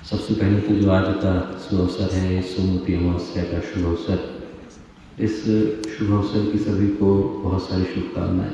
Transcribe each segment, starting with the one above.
सबसे पहले तो जो आज का शुभ अवसर है, सोमवती अमावस्या का शुभ अवसर, इस शुभ अवसर की सभी को बहुत सारी शुभकामनाएं।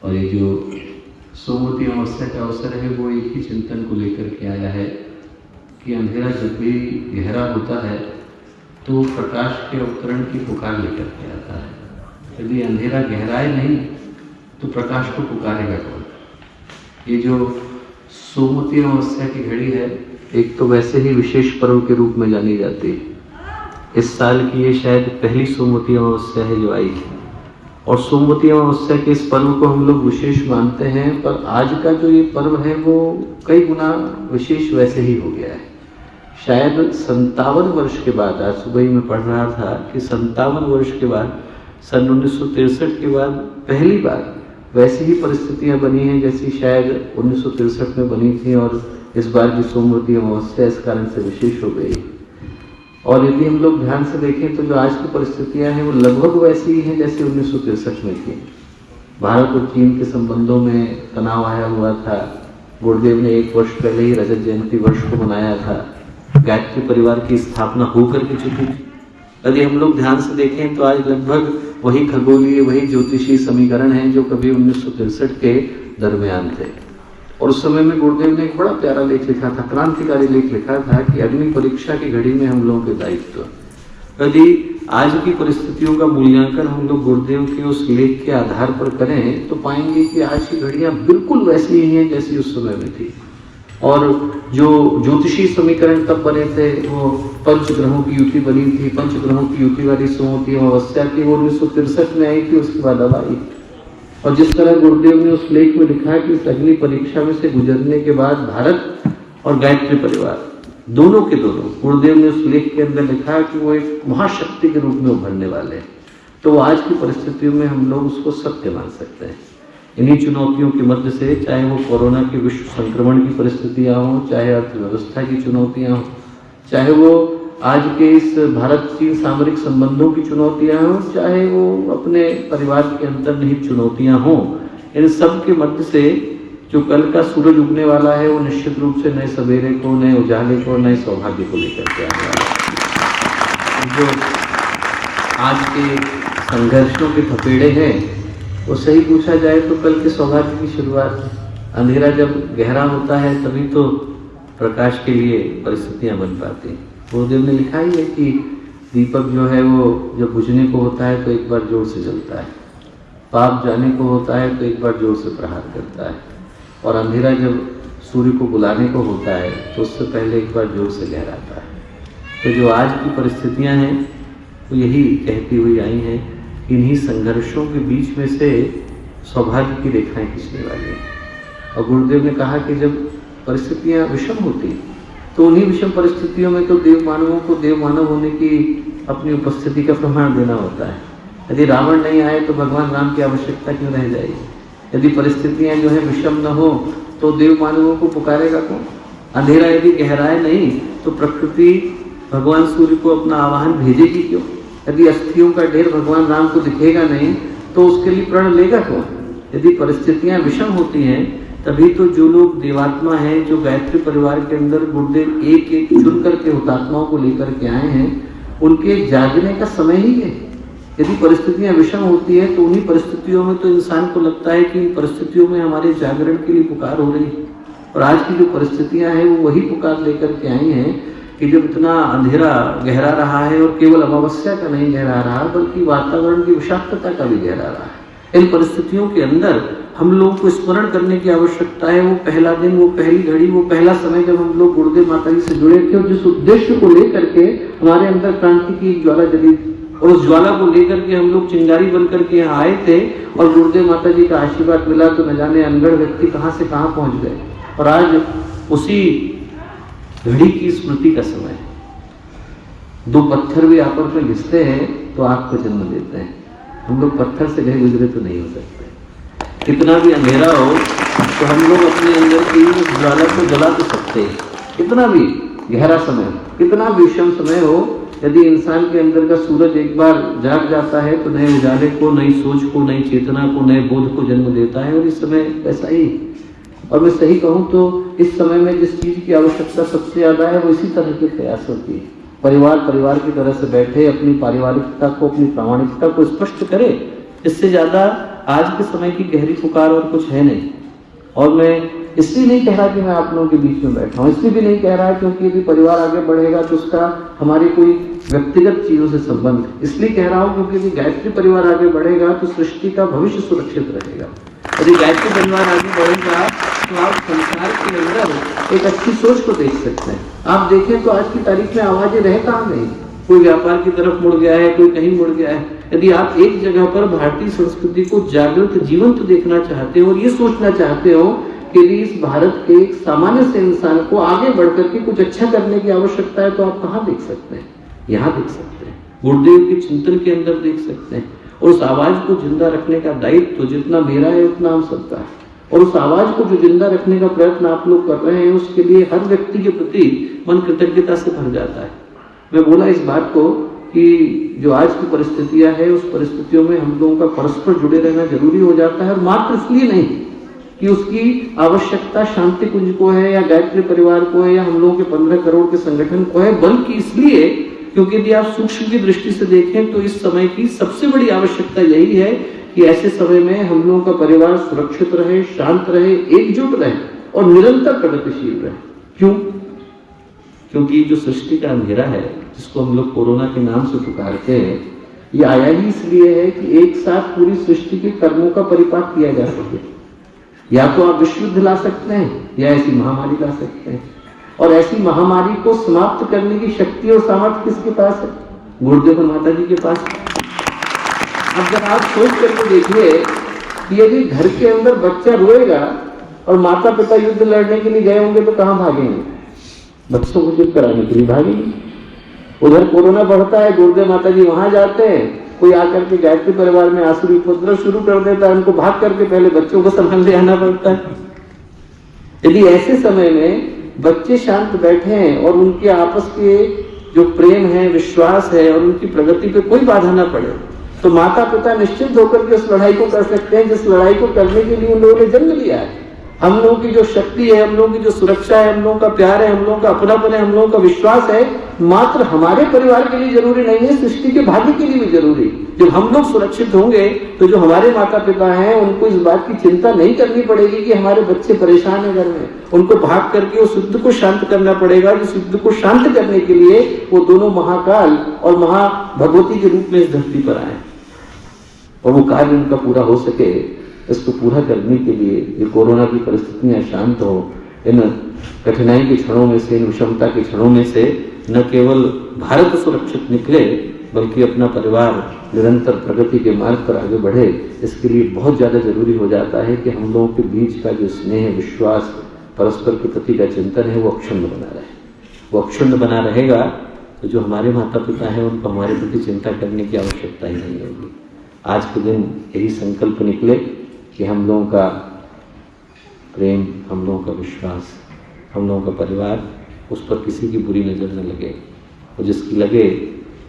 और ये जो सोमवती अमावस्या का अवसर है वो एक ही चिंतन को लेकर के आया है कि अंधेरा जब भी गहरा होता है तो प्रकाश के अवतरण की पुकार लेकर के आता है। यदि अंधेरा गहराए नहीं तो प्रकाश को पुकारेगा कौन? ये जो सोमवती अमावस्या की घड़ी है, एक तो वैसे ही विशेष पर्व के रूप में जानी जाती है। इस साल की ये शायद पहली सोमवती अमावस्या है जो आई है, और सोमवती अमावस्या के इस पर्व को हम लोग विशेष मानते हैं, पर आज का जो ये पर्व है वो कई गुना विशेष वैसे ही हो गया है। शायद 57 वर्ष के बाद, आज सुबह ही मैं पढ़ रहा था कि 57 वर्ष के बाद, सन 1963 के बाद पहली बार वैसी ही परिस्थितियां बनी हैं जैसी शायद 1963 में बनी थी, और इस बार की सोमवती अमावस्या इस कारण से विशेष हो गई। और यदि हम लोग ध्यान से देखें तो जो आज की परिस्थितियां हैं वो लगभग वैसी ही हैं जैसे 1963 में थी। भारत और चीन के संबंधों में तनाव आया हुआ था। गुरुदेव ने 1 वर्ष पहले ही रजत जयंती वर्ष को मनाया था। गायत्री परिवार की स्थापना होकर के चुकी थी। यदि हम लोग ध्यान से देखें तो आज लगभग वही खगोलीय, वही ज्योतिषीय समीकरण हैं जो कभी 1963 के दरमियान थे। और उस समय में गुरुदेव ने एक बड़ा प्यारा लेख लिखा था, क्रांतिकारी लेख लिखा था कि अग्नि परीक्षा की घड़ी में हम लोगों के दायित्व। यदि आज की परिस्थितियों का मूल्यांकन हम लोग गुरुदेव के उस लेख के आधार पर करें तो पाएंगे कि आज की घड़ियां बिल्कुल वैसी ही हैं जैसी उस समय में थी। और जो ज्योतिषीय समीकरण तब बने थे वो पंचग्रहों की युति बनी थी। पंचग्रहों की युति वाली सोमवती अमावस्या की वो 1963 में आई थी, उसके बाद अब आई। और जिस तरह गुरुदेव ने उस लेख में लिखा है कि इस अग्नि परीक्षा में से गुजरने के बाद भारत और गायत्री परिवार दोनों के दोनों, गुरुदेव ने उस लेख के अंदर लिखा है कि वो एक महाशक्ति के रूप में उभरने वाले हैं। तो आज की परिस्थितियों में हम लोग उसको सत्य मान सकते हैं। इन्हीं चुनौतियों के मध्य से, चाहे वो कोरोना के विश्व संक्रमण की परिस्थितियां हों, चाहे अर्थव्यवस्था की चुनौतियां हों, चाहे वो आज के इस भारत चीन सामरिक संबंधों की चुनौतियां हों, चाहे वो अपने परिवार के अंतर्निहित चुनौतियां हों, इन सब के मध्य से जो कल का सूरज उगने वाला है वो निश्चित रूप से नए सवेरे को, नए उजाले को, नए सौभाग्य को लेकर के आने वाला है। जो आज के संघर्षों के थपेड़े हैं वो सही पूछा जाए तो कल के सौभाग्य की शुरुआत। अंधेरा जब गहरा होता है तभी तो प्रकाश के लिए परिस्थितियां बन पाती। गुरुदेव ने लिखा ही है कि दीपक जो है वो जब बुझने को होता है तो एक बार जोर से जलता है, पाप जाने को होता है तो एक बार जोर से प्रहार करता है, और अंधेरा जब सूर्य को बुलाने को होता है तो उससे पहले एक बार जोर से लहराता है। तो जो आज की परिस्थितियां हैं वो यही कहती हुई आई हैं, इन्हीं संघर्षों के बीच में से सौभाग्य की रेखाएं खींचने वाली हैं। और गुरुदेव ने कहा कि जब परिस्थितियां विषम होती तो उन्हीं विषम परिस्थितियों में तो देव मानवों को देव मानव होने की अपनी उपस्थिति का प्रमाण देना होता है। यदि रावण नहीं आए तो भगवान राम की आवश्यकता क्यों रह जाएगी? यदि परिस्थितियां जो है विषम न हो तो देव मानवों को पुकारेगा कौन? अंधेरा यदि गहराए नहीं तो प्रकृति भगवान सूर्य को अपना आवाहन भेजेगी क्यों? यदि अस्थियों का ढेर भगवान राम को दिखेगा नहीं तो उसके लिए प्रण लेगा कौन? यदि परिस्थितियां विषम होती हैं तभी तो जो लोग देवात्मा हैं, जो गायत्री परिवार के अंदर गुरुदेव एक एक चुन करके हुतात्माओं को लेकर के आए हैं, उनके जागने का समय ही है। यदि परिस्थितियां विषम होती है तो उन्हीं परिस्थितियों में तो इंसान को लगता है कि इन परिस्थितियों में हमारे जागरण के लिए पुकार हो रही है। और आज की जो परिस्थितियां हैं वो वही पुकार लेकर के आई हैं कि जब इतना अंधेरा गहरा रहा है, और केवल अमावस्या का नहीं गहरा रहा बल्कि वातावरण की विषाक्तता का भी गहरा रहा है, इन परिस्थितियों के अंदर हम लोगों को स्मरण करने की आवश्यकता है। वो पहला दिन, वो पहली घड़ी, वो पहला समय जब हम लोग गुरुदेव माता जी से जुड़े थे और जिस उद्देश्य को लेकर के हमारे अंदर क्रांति की ज्वाला जली, और उस ज्वाला को लेकर के हम लोग चिंगारी बनकर के यहाँ आए थे और गुरुदेव माता जी का आशीर्वाद मिला तो न जाने अनगढ़ व्यक्ति कहाँ से कहाँ पहुँच गए। और आज उसी घड़ी की स्मृति का समय है। 2 पत्थर भी आपस में घिसते हैं तो आग को जन्म देते हैं। हम लोग पत्थर से गए गुजरे तो नहीं हो सकते। कितना भी अंधेरा हो तो हम लोग अपने अंदर की ज्वाला को जला तो सकते हैं। कितना भी गहरा समय हो, कितना भी विषम समय हो, यदि इंसान के अंदर का सूरज एक बार जाग जाता है तो नए उजाले को, नई सोच को, नई चेतना को, नए बोध को जन्म देता है। और इस समय ऐसा ही और मैं सही कहूँ तो इस समय में जिस चीज़ की आवश्यकता सबसे ज़्यादा है वो इसी तरह के प्रयासों की है। परिवार की तरह से बैठे अपनी पारिवारिकता को, अपनी प्रामाणिकता को स्पष्ट करे, इससे ज़्यादा आज के समय की गहरी पुकार और कुछ है नहीं। और मैं इसलिए नहीं कह रहा कि मैं आप लोगों के बीच में बैठा हूँ, इसलिए भी नहीं कह रहा क्योंकि यदि परिवार आगे बढ़ेगा तो उसका हमारी कोई व्यक्तिगत चीज़ों से संबंध है। इसलिए कह रहा हूँ क्योंकि यदि गायत्री परिवार आगे बढ़ेगा तो सृष्टि का भविष्य सुरक्षित रहेगा। यदि गायत्री परिवार आगे बढ़ेगा तो आप संसार के अंदर एक अच्छी सोच को देख सकते हैं। आप देखें तो आज की तारीख में आवाजें रह कहाँ गई, कोई व्यापार की तरफ मुड़ गया है, कोई कहीं मुड़ गया है। यदि आप एक जगह पर भारतीय संस्कृति को जागृत जीवंत देखना चाहते हो और ये सोचना चाहते हो कि यदि इस भारत के एक सामान्य से इंसान को आगे बढ़कर के कुछ अच्छा करने की आवश्यकता है, तो आप कहाँ देख सकते हैं? यहाँ देख सकते हैं, गुरुदेव के चिंतन के अंदर देख सकते हैं। और उस आवाज को जिंदा रखने का दायित्व तो जितना मेरा है उतना हम सबका है। और उस आवाज को जो जिंदा रखने का प्रयत्न आप लोग कर रहे हैं, उसके लिए हर व्यक्ति के प्रति मन कृतज्ञता से भर जाता है। मैं बोला इस बात को कि जो आज की परिस्थितियां है, उस परिस्थितियों में हम लोगों का परस्पर जुड़े रहना जरूरी हो जाता है। और मात्र इसलिए नहीं कि उसकी आवश्यकता शांति कुंज को है या गायत्री परिवार को है या हम लोगों के 15 करोड़ के संगठन को है, बल्कि इसलिए क्योंकि यदि आप सूक्ष्म की दृष्टि से देखें तो इस समय की सबसे बड़ी आवश्यकता यही है कि ऐसे समय में हम लोगों का परिवार सुरक्षित रहे, शांत रहे, एकजुट रहे और निरंतर प्रगतिशील रहे। क्यों? क्योंकि जो सृष्टि का अंधेरा है, जिसको हम लोग कोरोना के नाम से पुकारते हैं, ये आया ही इसलिए है कि एक साथ पूरी सृष्टि के कर्मों का परिपाक किया जा सके। या तो आप विश्व युद्ध ला सकते हैं या ऐसी महामारी ला सकते हैं। और ऐसी महामारी को समाप्त करने की शक्ति और सामर्थ्य किसके पास है? गुरुदेव माता जी के पास। अब जब आप सोच करके देखिए कि यदि घर के अंदर बच्चा रोएगा और माता पिता युद्ध लड़ने के लिए गए होंगे तो कहां भागेंगे? बच्चों को युद्ध कराने के लिए भागेंगे। उधर कोरोना बढ़ता है, गुरुदेव माता जी वहां जाते हैं, कोई आकर के गायत्री परिवार में आसुरी उपद्रव शुरू कर देता है, उनको भाग करके पहले बच्चों को संभाल ले आना पड़ता है। यदि ऐसे समय में बच्चे शांत बैठे हैं और उनके आपस के जो प्रेम है, विश्वास है और उनकी प्रगति पे कोई बाधा ना पड़े, तो माता पिता निश्चित होकर के उस लड़ाई को कर सकते हैं जिस लड़ाई को करने के लिए उन लोगों ने जन्म लिया है। हम लोगों की जो शक्ति है, हम लोगों की जो सुरक्षा है, हम लोगों का प्यार है, हम लोगों का अपनापन है, हम लोगों का विश्वास है, मात्र हमारे परिवार के लिए जरूरी नहीं है, सृष्टि के भाग्य के लिए भी जरूरी। जब हम लोग सुरक्षित होंगे तो जो हमारे माता पिता हैं उनको इस बात की चिंता नहीं करनी पड़ेगी कि हमारे बच्चे परेशान है घर में। उनको भाग करके उस युद्ध को शांत करना पड़ेगा, जिस युद्ध को शांत करने के लिए वो दोनों महाकाल और महाभगवती के रूप में इस धरती पर आए और वो कार्य उनका पूरा हो सके। इसको पूरा करने के लिए ये कोरोना की परिस्थितियां शांत हो, इन कठिनाई के क्षणों में से, इन विषमता के क्षणों में से न केवल भारत सुरक्षित निकले बल्कि अपना परिवार निरंतर प्रगति के मार्ग पर आगे बढ़े, इसके लिए बहुत ज्यादा जरूरी हो जाता है कि हम लोगों के बीच का जो स्नेह, विश्वास, परस्पर के प्रति का चिंतन है वो अक्षुण्ण बना रहे। वो अक्षुण्ण बना रहेगा तो जो हमारे माता पिता हैं उनको हमारे प्रति चिंता करने की आवश्यकता ही नहीं होगी। आज के दिन यही संकल्प निकले कि हम लोगों का प्रेम, हम लोगों का विश्वास, हम लोगों का परिवार, उस पर किसी की बुरी नज़र न लगे और जिसकी लगे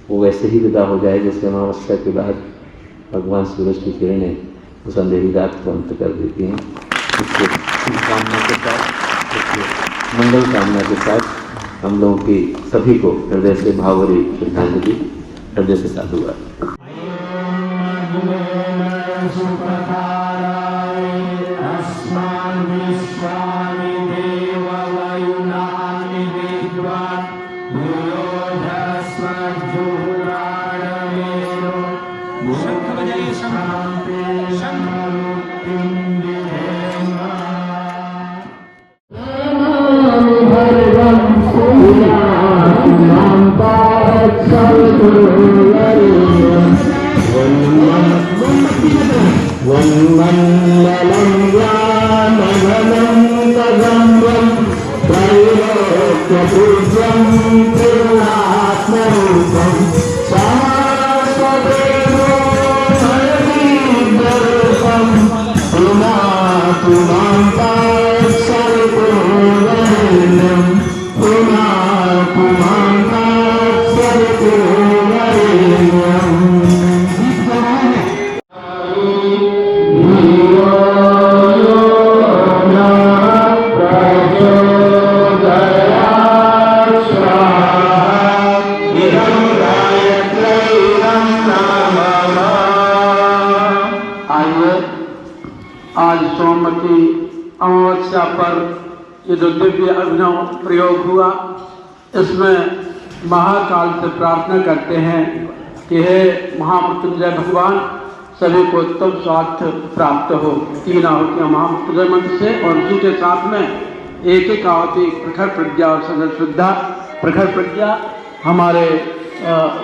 वो वैसे ही विदा हो जाए जैसे अमावस्या के बाद भगवान सूरज की किरणें उस अंधेरी रात को अंत कर देती हैं। इसके शुभकामना के साथ, मंगल कामना के साथ हम लोगों की सभी को हृदय से भावभरी श्रद्धांजलि, हृदय से साधुवाद। वन्मण्डलं व्यामगनं तदम्बं त्रैलोक्यपूज्यं पूर्णात्मरूपं शाश्वतेन्दोहरदीपरूपं पुनातु मां तत्सवितुर्वरेण्यं पुनातु मां तत्सवितुर्वरेण्यम् ये जो दिव्य अभिनव प्रयोग हुआ, इसमें महाकाल से प्रार्थना करते हैं कि हे महामृत्युंजय भगवान, सभी को उत्तम स्वास्थ्य प्राप्त हो। 3 आहुतियाँ महामृत्युंजय मंत्र से और उसी के साथ में एक आहुति प्रखर प्रज्ञा और सजल श्रद्धा। प्रखर प्रज्ञा हमारे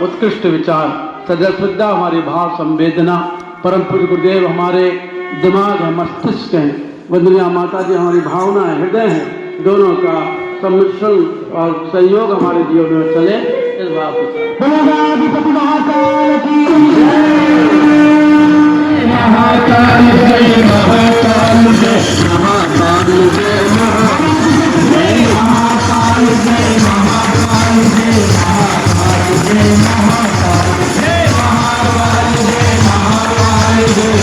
उत्कृष्ट विचार, सजल श्रद्धा हमारी भाव संवेदना, परम पूज्य गुरुदेव हमारे दिमाग है, मस्तिष्क हैं, वंदनीय माता जी हमारी भावना है, हृदय है, दोनों का सम्मिश्रण और सहयोग हमारे जीवन में चले, इस बात को महाकाल की महाकाल जय महाकाल जय महाकाल जय महाकाल जय महाकाल जय महाकाल जय महाकाल जय महाकाल जय महाकाल जय महाकाल जय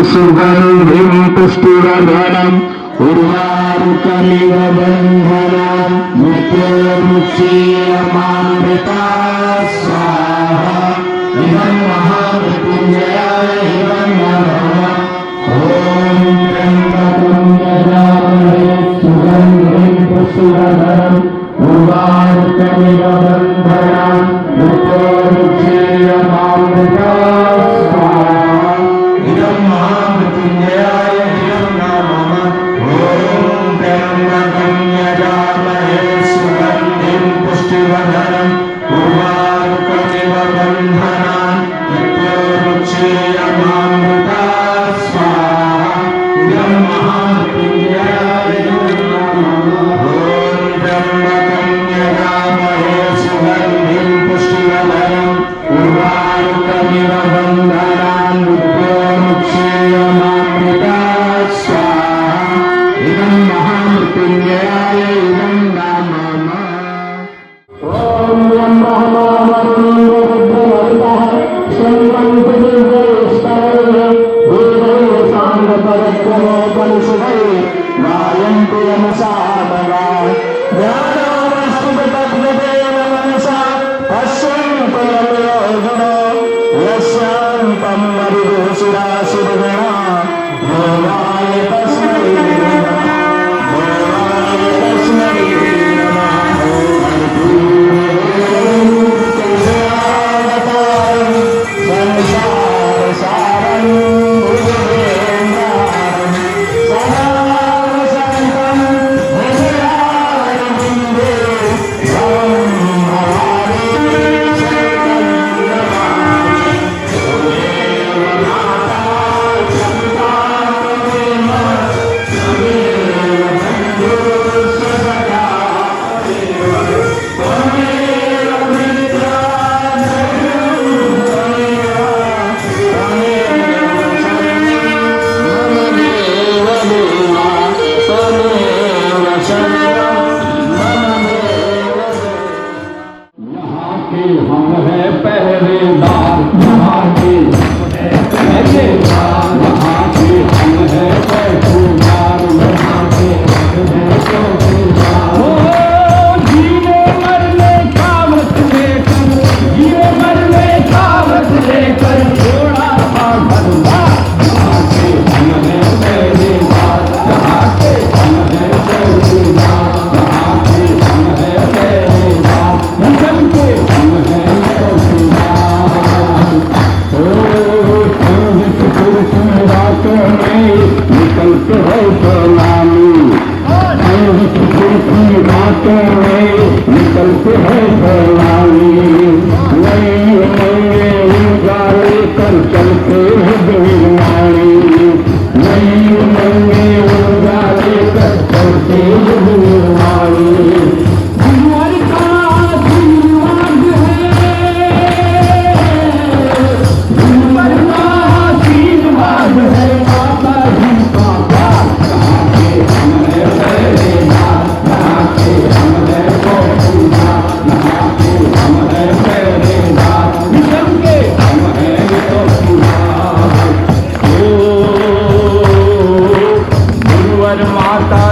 सुगंधिं पुष्टिवर्धनम् उर्वारुकमिव बन्धनम् मृत्युर्मुक्षीयमामृता स्वाहा। इदं महामृत्युञ्जयाय इदं नमः। ॐ त्र्यम्बकं यजामहे सुगन्धिं पुष्टिवर्धनम् उर्वारुकमिव बन्धनम् मृत्युर्मुक्षीयमामृता स्वाहा। इदं महामृत्युञ्जयाय इदं नमः। ॐ त्र्यम्बकं यजामहे सुगन्धिं पुष्टिवर्धनम् उर्वारुकमिव बन्धनान् मृत्युर्मुक्षीयमामृता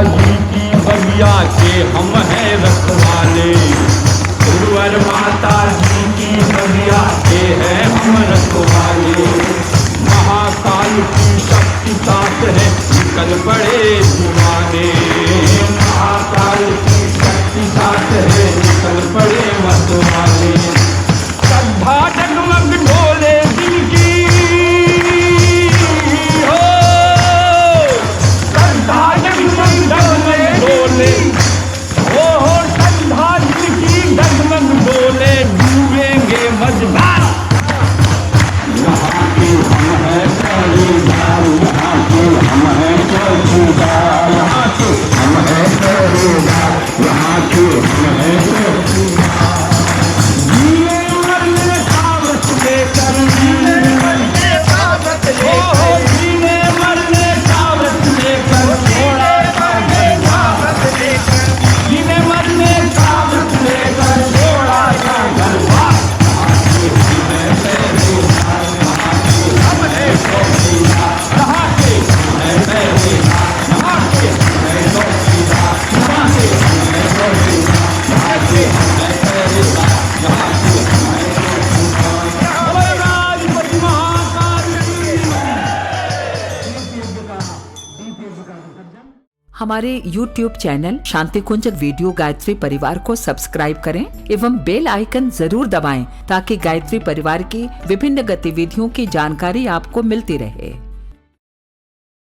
जी की बगिया के हम हैं रखवाले। गुरुवर माता जी की बगिया के हैं हम रखवाले। महाकाल की शक्ति साथ है निकल पड़े दीवाने। महाकाल की शक्ति साथ है निकल पड़े मतवाले। श्रद्धा जगमग डोले दिल की हो, श्रद्धा जगमग डोले हो, श्रद्धा दिल की जगमग डोले। डूबेंगे मजदार यहाँ के हम हैं पहरेदार, यहाँ के हम हैं चौकीदार, यहाँ के हम हैं पहरेदार, यहाँ के हम हैं चौकीदार। जीने मरने सावत लेकर, जीने मरने सावत लेकर, जीने मरने सावत लेकर, छोड़ा मरने सावत लेकर, जीने मरने सावत लेकर, छोड़ा का गरबा। हमारे YouTube चैनल शांति कुंज वीडियो गायत्री परिवार को सब्सक्राइब करें एवं बेल आइकन जरूर दबाएं ताकि गायत्री परिवार की विभिन्न गतिविधियों की जानकारी आपको मिलती रहे।